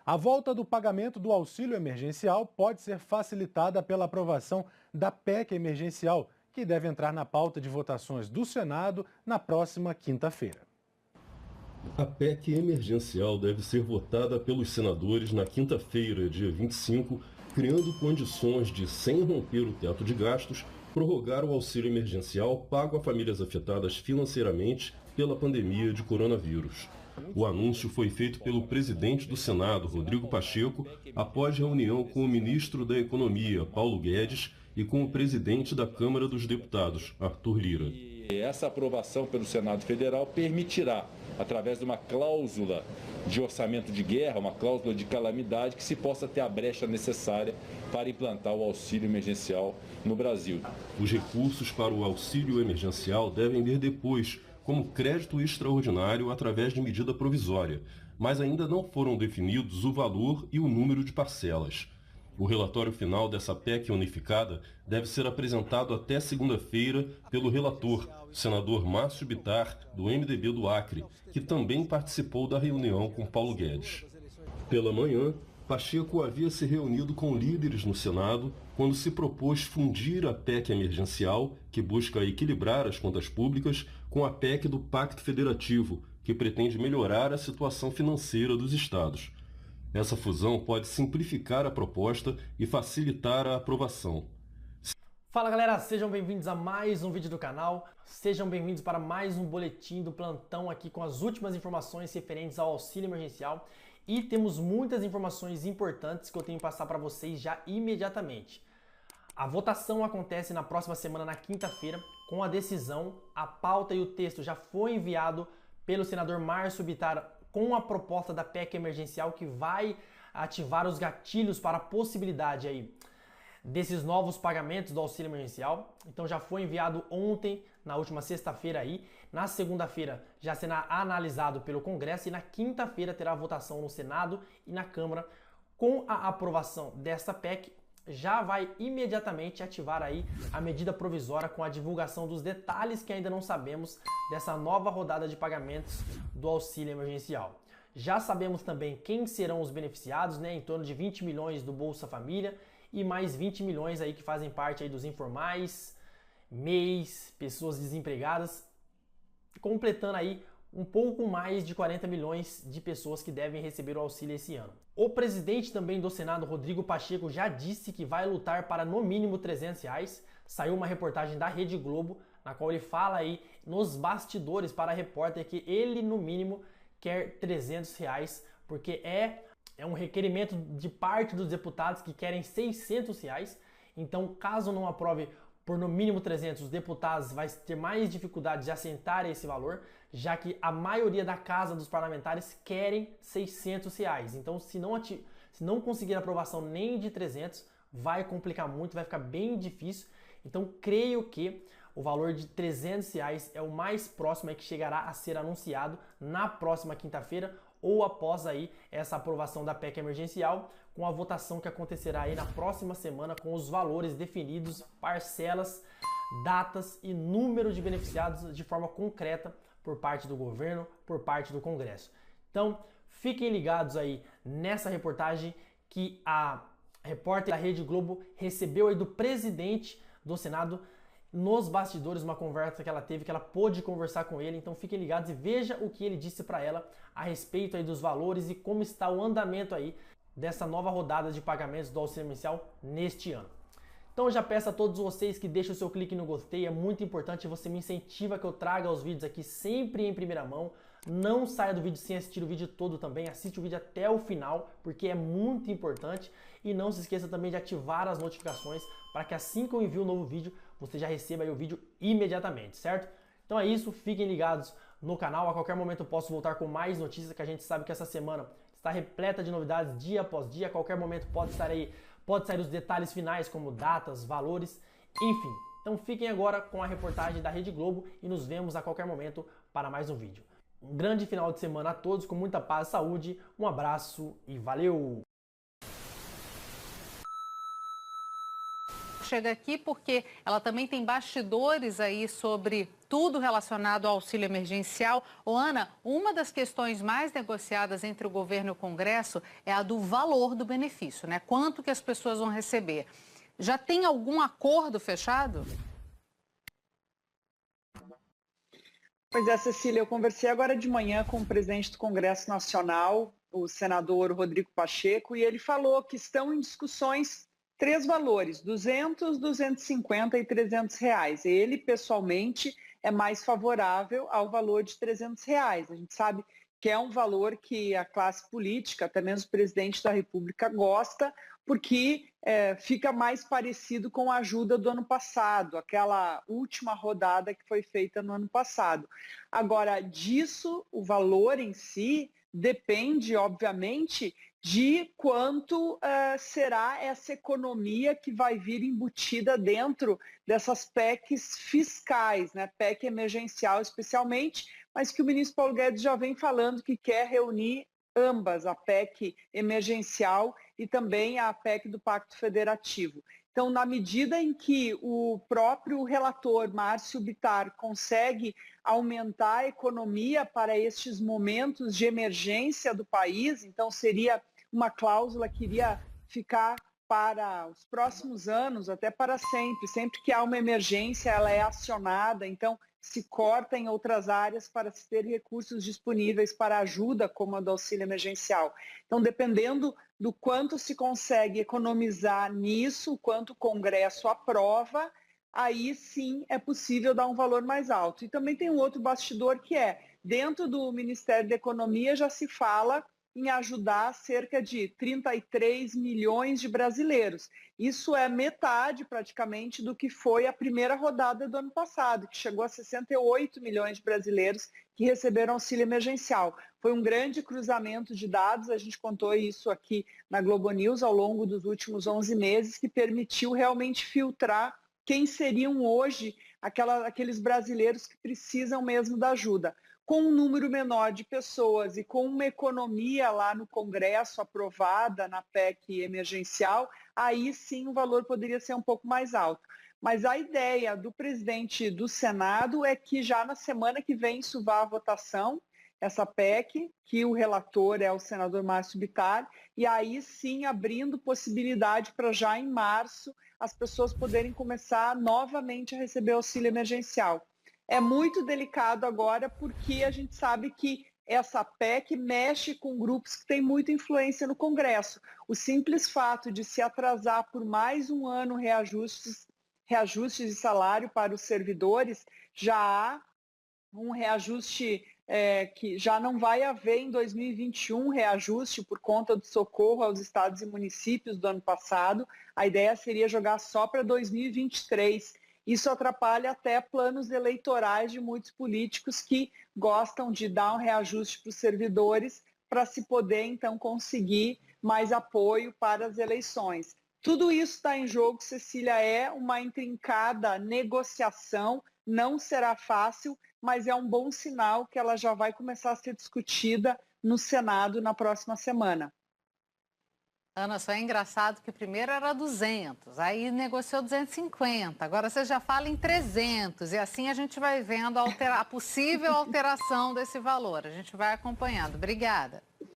A volta do pagamento do auxílio emergencial pode ser facilitada pela aprovação da PEC emergencial, que deve entrar na pauta de votações do Senado na próxima quinta-feira. A PEC emergencial deve ser votada pelos senadores na quinta-feira, dia 25, criando condições de, sem romper o teto de gastos, prorrogar o auxílio emergencial pago a famílias afetadas financeiramente pela pandemia de coronavírus. O anúncio foi feito pelo presidente do Senado, Rodrigo Pacheco, após reunião com o ministro da Economia, Paulo Guedes, e com o presidente da Câmara dos Deputados, Arthur Lira. Essa aprovação pelo Senado Federal permitirá, através de uma cláusula de orçamento de guerra, uma cláusula de calamidade, que se possa ter a brecha necessária para implantar o auxílio emergencial no Brasil. Os recursos para o auxílio emergencial devem vir depois, como crédito extraordinário através de medida provisória, mas ainda não foram definidos o valor e o número de parcelas. O relatório final dessa PEC unificada deve ser apresentado até segunda-feira pelo relator, o senador Márcio Bittar, do MDB do Acre, que também participou da reunião com Paulo Guedes. Pela manhã, Pacheco havia se reunido com líderes no Senado quando se propôs fundir a PEC emergencial, que busca equilibrar as contas públicas, com a PEC do Pacto Federativo, que pretende melhorar a situação financeira dos estados. Essa fusão pode simplificar a proposta e facilitar a aprovação. Fala galera, sejam bem-vindos a mais um vídeo do canal, sejam bem-vindos para mais um boletim do plantão aqui com as últimas informações referentes ao auxílio emergencial e temos muitas informações importantes que eu tenho que passar para vocês já imediatamente. A votação acontece na próxima semana, na quinta-feira, com a decisão, a pauta e o texto já foi enviado pelo senador Márcio Bittar com a proposta da PEC emergencial que vai ativar os gatilhos para a possibilidade aí desses novos pagamentos do auxílio emergencial. Então já foi enviado ontem, na última sexta-feira aí. Na segunda-feira já será analisado pelo Congresso e na quinta-feira terá votação no Senado e na Câmara. Com a aprovação desta PEC, já vai imediatamente ativar aí a medida provisória com a divulgação dos detalhes que ainda não sabemos dessa nova rodada de pagamentos do auxílio emergencial. Já sabemos também quem serão os beneficiados, né? Em torno de 20 milhões do Bolsa Família e mais 20 milhões aí que fazem parte aí dos informais, MEIs, pessoas desempregadas, completando aí um pouco mais de 40 milhões de pessoas que devem receber o auxílio esse ano. O presidente também do Senado, Rodrigo Pacheco, já disse que vai lutar para no mínimo R$300. Saiu uma reportagem da Rede Globo, na qual ele fala aí nos bastidores para a repórter que ele no mínimo quer R$300, porque é um requerimento de parte dos deputados que querem R$600. Então, caso não aprove por no mínimo 300, os deputados vai ter mais dificuldade de assentar esse valor, já que a maioria da casa dos parlamentares querem R$600. Então, se não conseguir aprovação nem de 300, vai complicar muito, vai ficar bem difícil. Então, creio que o valor de R$300 é o mais próximo aí que chegará a ser anunciado na próxima quinta-feira ou após aí essa aprovação da PEC emergencial, com a votação que acontecerá aí na próxima semana com os valores definidos, parcelas, datas e número de beneficiados de forma concreta por parte do governo, por parte do Congresso. Então, fiquem ligados aí nessa reportagem que a repórter da Rede Globo recebeu aí do presidente do Senado nos bastidores, uma conversa que ela teve, que ela pôde conversar com ele. Então fiquem ligados e veja o que ele disse para ela a respeito aí dos valores e como está o andamento aí dessa nova rodada de pagamentos do auxílio emergencial neste ano. Então eu já peço a todos vocês que deixem o seu clique no gostei, é muito importante, você me incentiva que eu traga os vídeos aqui sempre em primeira mão. Não saia do vídeo sem assistir o vídeo todo também, assiste o vídeo até o final, porque é muito importante. E não se esqueça também de ativar as notificações para que assim que eu envio um novo vídeo, você já receba aí o vídeo imediatamente, certo? Então é isso, fiquem ligados no canal, a qualquer momento eu posso voltar com mais notícias, que a gente sabe que essa semana está repleta de novidades dia após dia, a qualquer momento pode sair os detalhes finais como datas, valores, enfim. Então fiquem agora com a reportagem da Rede Globo e nos vemos a qualquer momento para mais um vídeo. Um grande final de semana a todos, com muita paz e saúde, um abraço e valeu! chega aqui porque ela também tem bastidores aí sobre tudo relacionado ao auxílio emergencial. Ô, Ana, uma das questões mais negociadas entre o governo e o Congresso é a do valor do benefício, né? Quanto que as pessoas vão receber. Já tem algum acordo fechado? Pois é, Cecília, eu conversei agora de manhã com o presidente do Congresso Nacional, o senador Rodrigo Pacheco, e ele falou que estão em discussões 3 valores, 200, 250 e 300 reais. Ele, pessoalmente, é mais favorável ao valor de 300 reais. A gente sabe que é um valor que a classe política, até mesmo o presidente da República, gosta, porque fica mais parecido com a ajuda do ano passado, aquela última rodada que foi feita no ano passado. Agora, disso, o valor em si depende, obviamente, de quanto será essa economia que vai vir embutida dentro dessas PECs fiscais, né? PEC emergencial especialmente, mas que o ministro Paulo Guedes já vem falando que quer reunir ambas, a PEC emergencial e também a PEC do Pacto Federativo. Então, na medida em que o próprio relator, Márcio Bittar, consegue aumentar a economia para estes momentos de emergência do país, então seria uma cláusula que iria ficar para os próximos anos, até para sempre. Sempre que há uma emergência, ela é acionada, então se corta em outras áreas para se ter recursos disponíveis para ajuda, como a do auxílio emergencial. Então, dependendo do quanto se consegue economizar nisso, quanto o Congresso aprova, aí sim é possível dar um valor mais alto. E também tem um outro bastidor que é, dentro do Ministério da Economia já se fala em ajudar cerca de 33 milhões de brasileiros. Isso é metade, praticamente, do que foi a primeira rodada do ano passado, que chegou a 68 milhões de brasileiros que receberam auxílio emergencial. Foi um grande cruzamento de dados, a gente contou isso aqui na Globo News ao longo dos últimos 11 meses, que permitiu realmente filtrar quem seriam hoje aqueles brasileiros que precisam mesmo da ajuda. Com um número menor de pessoas e com uma economia lá no Congresso aprovada na PEC emergencial, aí sim o valor poderia ser um pouco mais alto. Mas a ideia do presidente do Senado é que já na semana que vem isso vá à votação, essa PEC, que o relator é o senador Márcio Bittar, e aí sim abrindo possibilidade para já em março as pessoas poderem começar novamente a receber auxílio emergencial. É muito delicado agora porque a gente sabe que essa PEC mexe com grupos que têm muita influência no Congresso. O simples fato de se atrasar por mais um ano reajustes de salário para os servidores, já há um reajuste que já não vai haver em 2021 reajuste por conta do socorro aos estados e municípios do ano passado. A ideia seria jogar só para 2023. Isso atrapalha até planos eleitorais de muitos políticos que gostam de dar um reajuste para os servidores para se poder, então, conseguir mais apoio para as eleições. Tudo isso está em jogo, Cecília, é uma intrincada negociação, não será fácil, mas é um bom sinal que ela já vai começar a ser discutida no Senado na próxima semana. Ana, só é engraçado que primeiro era 200, aí negociou 250, agora você já fala em 300 e assim a gente vai vendo a possível alteração desse valor. A gente vai acompanhando. Obrigada.